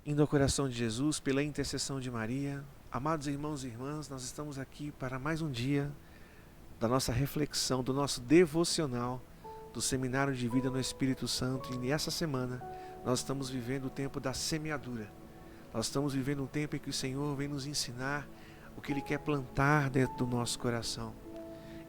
Indo ao coração de Jesus, pela intercessão de Maria, amados irmãos e irmãs, nós estamos aqui para mais um dia da nossa reflexão, do nosso devocional, do Seminário de Vida no Espírito Santo. E nessa semana nós estamos vivendo o tempo da semeadura. Nós estamos vivendo um tempo em que o Senhor vem nos ensinar o que Ele quer plantar dentro do nosso coração.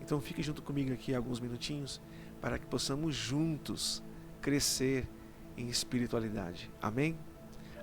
Então fique junto comigo aqui alguns minutinhos para que possamos juntos crescer em espiritualidade. Amém?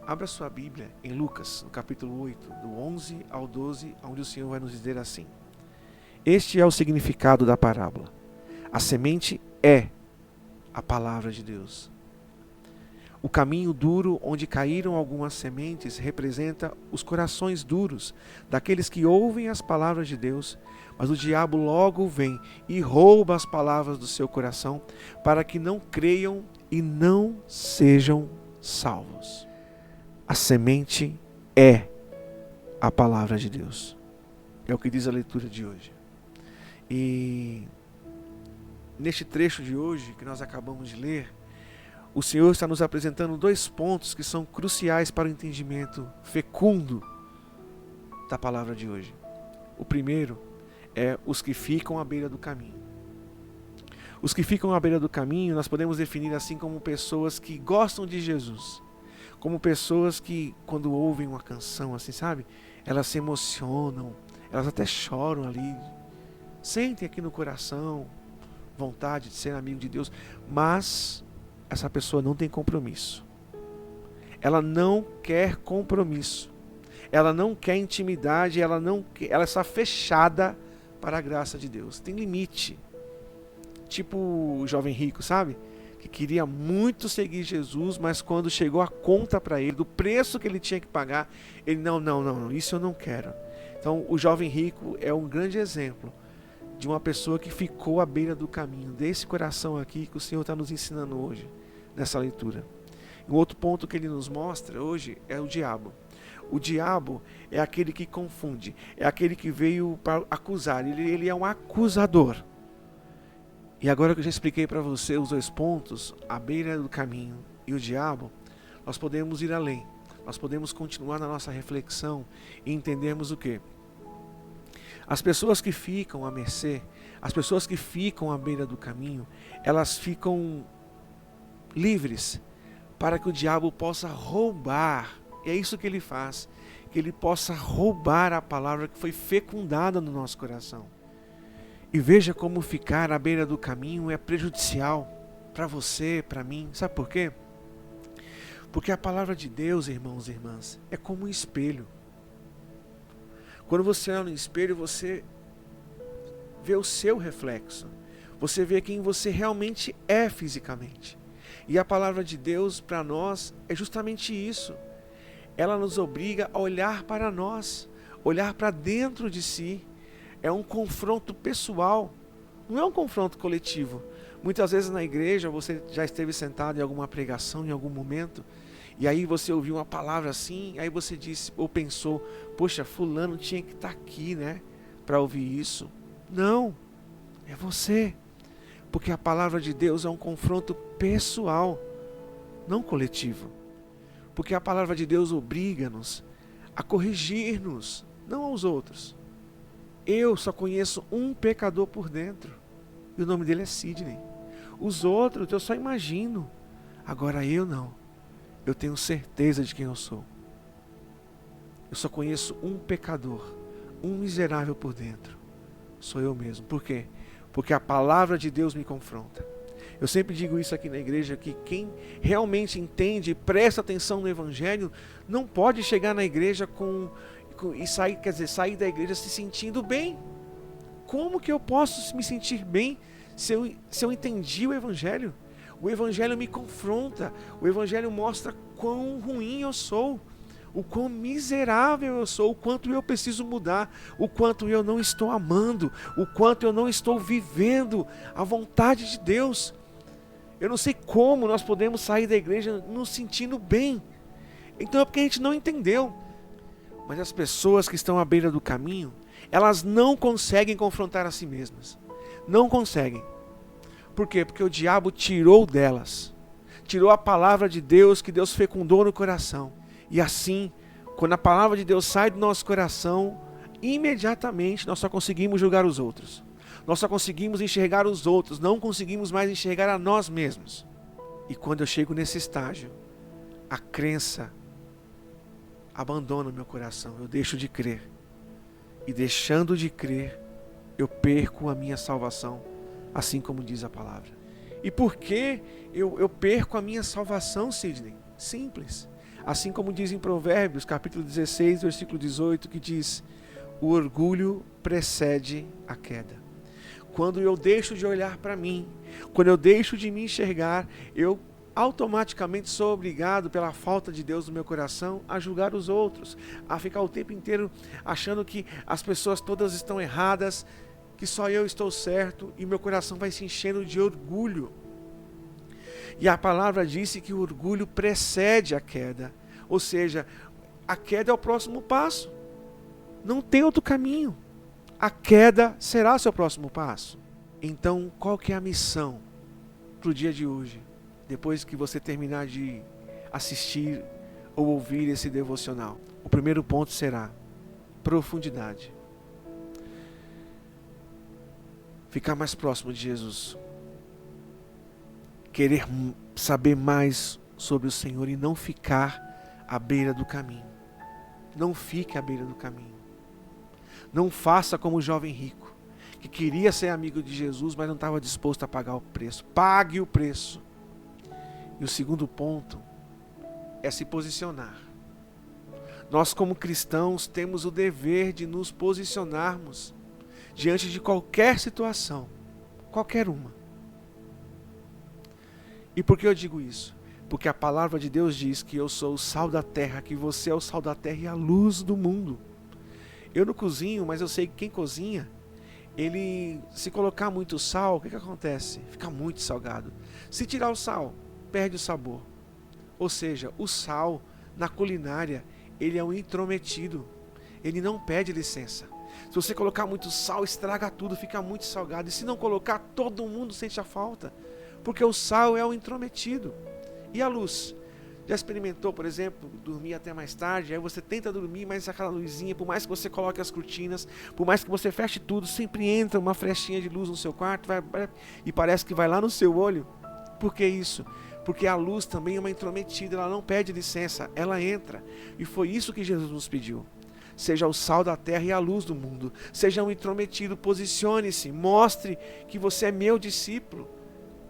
Abra sua Bíblia em Lucas, no capítulo 8, do 11 ao 12, onde o Senhor vai nos dizer assim: Este é o significado da parábola. A semente é a palavra de Deus. O caminho duro onde caíram algumas sementes representa os corações duros daqueles que ouvem as palavras de Deus, mas o diabo logo vem e rouba as palavras do seu coração para que não creiam e não sejam salvos. A semente é a palavra de Deus. É o que diz a leitura de hoje. E neste trecho de hoje que nós acabamos de ler, o Senhor está nos apresentando dois pontos que são cruciais para o entendimento fecundo da palavra de hoje. O primeiro é os que ficam à beira do caminho. Os que ficam à beira do caminho nós podemos definir assim como pessoas que gostam de Jesus, como pessoas que quando ouvem uma canção assim, sabe? Elas se emocionam, elas até choram ali, sentem aqui no coração vontade de ser amigo de Deus, mas essa pessoa não tem compromisso. Ela não quer compromisso. Ela não quer intimidade, ela está fechada para a graça de Deus. Tem limite. Tipo o jovem rico, sabe? Que queria muito seguir Jesus, mas quando chegou a conta para ele, do preço que ele tinha que pagar, ele não, isso eu não quero. Então o jovem rico é um grande exemplo de uma pessoa que ficou à beira do caminho, desse coração aqui que o Senhor está nos ensinando hoje, nessa leitura. Um outro ponto que ele nos mostra hoje é o diabo. O diabo é aquele que confunde, é aquele que veio para acusar, ele é um acusador. E agora que eu já expliquei para você os dois pontos, a beira do caminho e o diabo, nós podemos ir além. Nós podemos continuar na nossa reflexão e entendermos o quê? As pessoas que ficam à mercê, as pessoas que ficam à beira do caminho, elas ficam livres para que o diabo possa roubar. E é isso que ele faz, que ele possa roubar a palavra que foi fecundada no nosso coração. E veja como ficar à beira do caminho é prejudicial para você, para mim. Sabe por quê? Porque a palavra de Deus, irmãos e irmãs, é como um espelho. Quando você olha no espelho, você vê o seu reflexo. Você vê quem você realmente é fisicamente. E a palavra de Deus para nós é justamente isso. Ela nos obriga a olhar para nós, olhar para dentro de si. É um confronto pessoal, não é um confronto coletivo. Muitas vezes na igreja você já esteve sentado em alguma pregação, em algum momento, e aí você ouviu uma palavra assim, aí você disse ou pensou, poxa, fulano tinha que estar aqui, né, para ouvir isso. Não, é você, porque a palavra de Deus é um confronto pessoal, não coletivo. Porque a palavra de Deus obriga-nos a corrigir-nos, não aos outros. Eu só conheço um pecador por dentro, e o nome dele é Sidney. Os outros eu só imagino, agora eu não. Eu tenho certeza de quem eu sou. Eu só conheço um pecador, um miserável por dentro. Sou eu mesmo. Por quê? Porque a palavra de Deus me confronta. Eu sempre digo isso aqui na igreja, que quem realmente entende e presta atenção no Evangelho, não pode chegar na igreja e sair da igreja se sentindo bem. Como que eu posso me sentir bem se eu entendi o Evangelho? O Evangelho me confronta, o Evangelho mostra quão ruim eu sou, o quão miserável eu sou, o quanto eu preciso mudar, o quanto eu não estou amando, o quanto eu não estou vivendo a vontade de Deus. Eu não sei como nós podemos sair da igreja nos sentindo bem. Então é porque a gente não entendeu. Mas as pessoas que estão à beira do caminho, elas não conseguem confrontar a si mesmas. Não conseguem. Por quê? Porque o diabo tirou delas. Tirou a palavra de Deus que Deus fecundou no coração. E assim, quando a palavra de Deus sai do nosso coração, imediatamente nós só conseguimos julgar os outros. Nós só conseguimos enxergar os outros, não conseguimos mais enxergar a nós mesmos. E quando eu chego nesse estágio, a crença abandona o meu coração, eu deixo de crer. E deixando de crer, eu perco a minha salvação, assim como diz a palavra. E por que eu perco a minha salvação, Sidney? Simples. Assim como diz em Provérbios, capítulo 16, versículo 18, que diz: o orgulho precede a queda. Quando eu deixo de olhar para mim, quando eu deixo de me enxergar, eu automaticamente sou obrigado, pela falta de Deus no meu coração, a julgar os outros, a ficar o tempo inteiro achando que as pessoas todas estão erradas, que só eu estou certo, e meu coração vai se enchendo de orgulho. E a palavra disse que o orgulho precede a queda, ou seja, a queda é o próximo passo, não tem outro caminho. A queda será seu próximo passo. Então, qual que é a missão para o dia de hoje? Depois que você terminar de assistir ou ouvir esse devocional. O primeiro ponto será profundidade. Ficar mais próximo de Jesus. Querer saber mais sobre o Senhor e não ficar à beira do caminho. Não fique à beira do caminho. Não faça como o jovem rico, que queria ser amigo de Jesus, mas não estava disposto a pagar o preço. Pague o preço. E o segundo ponto é se posicionar. Nós, como cristãos, temos o dever de nos posicionarmos diante de qualquer situação, qualquer uma. E por que eu digo isso? Porque a palavra de Deus diz que eu sou o sal da terra, que você é o sal da terra e a luz do mundo. Eu não cozinho, mas eu sei que quem cozinha, se colocar muito sal, o que acontece? Fica muito salgado. Se tirar o sal, perde o sabor. Ou seja, o sal, na culinária, ele é um intrometido. Ele não pede licença. Se você colocar muito sal, estraga tudo, fica muito salgado. E se não colocar, todo mundo sente a falta. Porque o sal é um intrometido. E a luz? Já experimentou, por exemplo, dormir até mais tarde? Aí você tenta dormir, mas aquela luzinha, por mais que você coloque as cortinas, por mais que você feche tudo, sempre entra uma flechinha de luz no seu quarto e parece que vai lá no seu olho. Por que isso? Porque a luz também é uma intrometida, ela não pede licença, ela entra. E foi isso que Jesus nos pediu. Seja o sal da terra e a luz do mundo. Seja um intrometido, posicione-se, mostre que você é meu discípulo.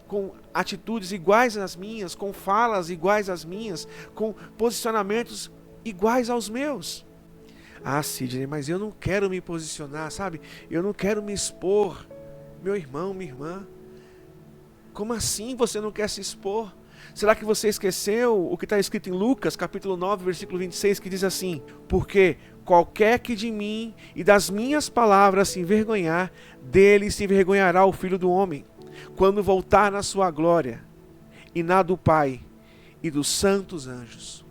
Com atitudes iguais às minhas, com falas iguais às minhas, com posicionamentos iguais aos meus. Ah, Sidney, mas eu não quero me posicionar, sabe? Eu não quero me expor. Meu irmão, minha irmã, como assim você não quer se expor? Será que você esqueceu o que está escrito em Lucas, capítulo 9, versículo 26, que diz assim: porque qualquer que de mim e das minhas palavras se envergonhar, dele se envergonhará o Filho do Homem, quando voltar na sua glória, e na do Pai e dos santos anjos.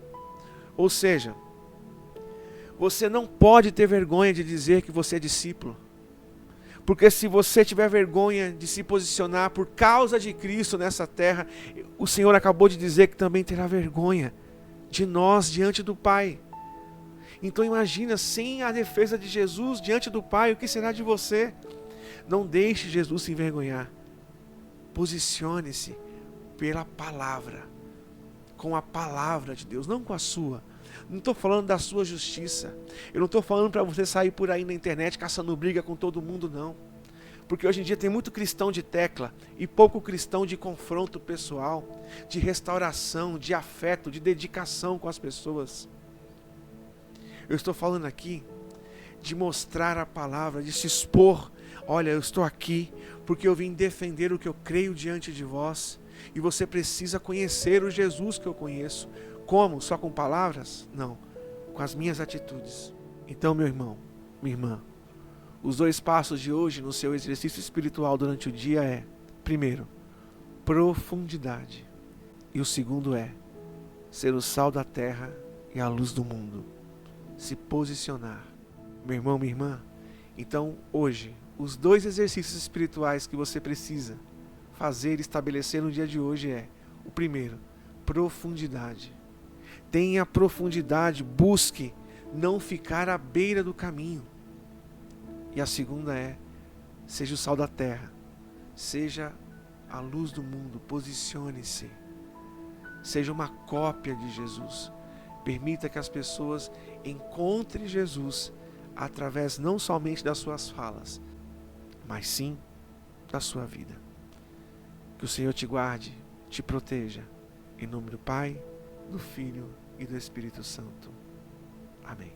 Ou seja, você não pode ter vergonha de dizer que você é discípulo. Porque se você tiver vergonha de se posicionar por causa de Cristo nessa terra, o Senhor acabou de dizer que também terá vergonha de nós diante do Pai. Então imagina, sem a defesa de Jesus diante do Pai, o que será de você? Não deixe Jesus se envergonhar. Posicione-se pela palavra, com a palavra de Deus, não com a sua. Não estou falando da sua justiça. Eu não estou falando para você sair por aí na internet caçando briga com todo mundo, não. Porque hoje em dia tem muito cristão de tecla e pouco cristão de confronto pessoal, de restauração, de afeto, de dedicação com as pessoas. Eu estou falando aqui de mostrar a palavra, de se expor. Olha, eu estou aqui porque eu vim defender o que eu creio diante de vós. E você precisa conhecer o Jesus que eu conheço. Como? Só com palavras? Não. Com as minhas atitudes. Então, meu irmão, minha irmã, os 2 passos de hoje no seu exercício espiritual durante o dia é: primeiro, profundidade. E o segundo é ser o sal da terra e a luz do mundo. Se posicionar. Meu irmão, minha irmã, então hoje, os 2 exercícios espirituais que você precisa fazer e estabelecer no dia de hoje é: o primeiro, profundidade. tenha profundidade, busque não ficar à beira do caminho. E a segunda é, seja o sal da terra, seja a luz do mundo, posicione-se. Seja uma cópia de Jesus. Permita que as pessoas encontrem Jesus através não somente das suas falas, mas sim da sua vida. Que o Senhor te guarde, te proteja. Em nome do Pai, do Filho e do Espírito Santo. Amém.